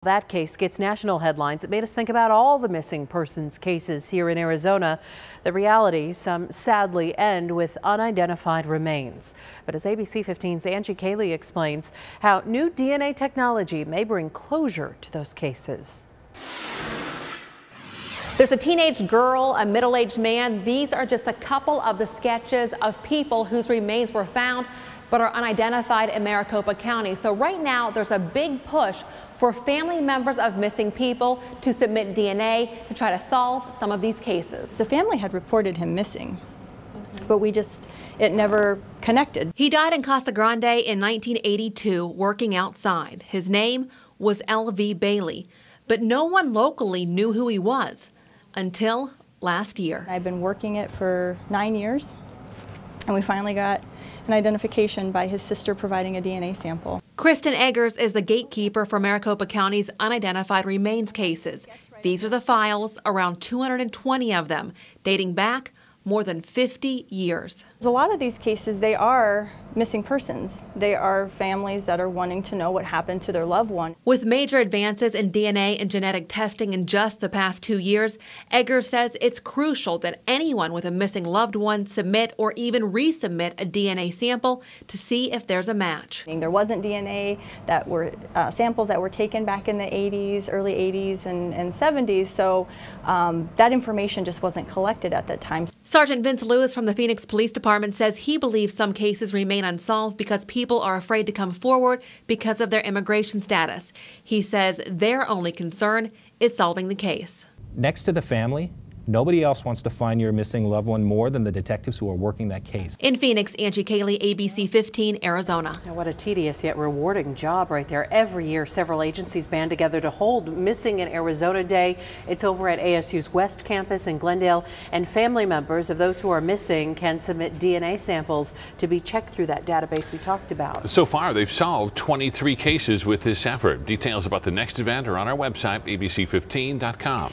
That case gets national headlines. It made us think about all the missing persons cases here in Arizona. The reality, some sadly end with unidentified remains. But as ABC 15's Angie Cayley explains how new DNA technology may bring closure to those cases. There's a teenage girl, a middle-aged man. These are just a couple of the sketches of people whose remains were found but are unidentified in Maricopa County. So right now there's a big push for family members of missing people to submit DNA to try to solve some of these cases. The family had reported him missing, but it never connected. He died in Casa Grande in 1982 working outside. His name was L.V. Bailey, but no one locally knew who he was until last year. I've been working it for 9 years, and we finally got an identification by his sister providing a DNA sample. Kristen Eggers is the gatekeeper for Maricopa County's unidentified remains cases. These are the files, around 220 of them, dating back more than 50 years. A lot of these cases, they are missing persons. They are families that are wanting to know what happened to their loved one. With major advances in DNA and genetic testing in just the past 2 years, Eggers says it's crucial that anyone with a missing loved one submit or even resubmit a DNA sample to see if there's a match. There wasn't DNA that were samples that were taken back in the 80s, early 80s and 70s, so that information just wasn't collected at that time. Sergeant Vince Lewis from the Phoenix Police Department says he believes some cases remain unsolved because people are afraid to come forward because of their immigration status. He says their only concern is solving the case. Next to the family, nobody else wants to find your missing loved one more than the detectives who are working that case. In Phoenix, Angie Cayley, ABC 15, Arizona. Now, what a tedious yet rewarding job right there. Every year, several agencies band together to hold Missing in Arizona Day. It's over at ASU's West Campus in Glendale, and family members of those who are missing can submit DNA samples to be checked through that database we talked about. So far, they've solved 23 cases with this effort. Details about the next event are on our website, abc15.com.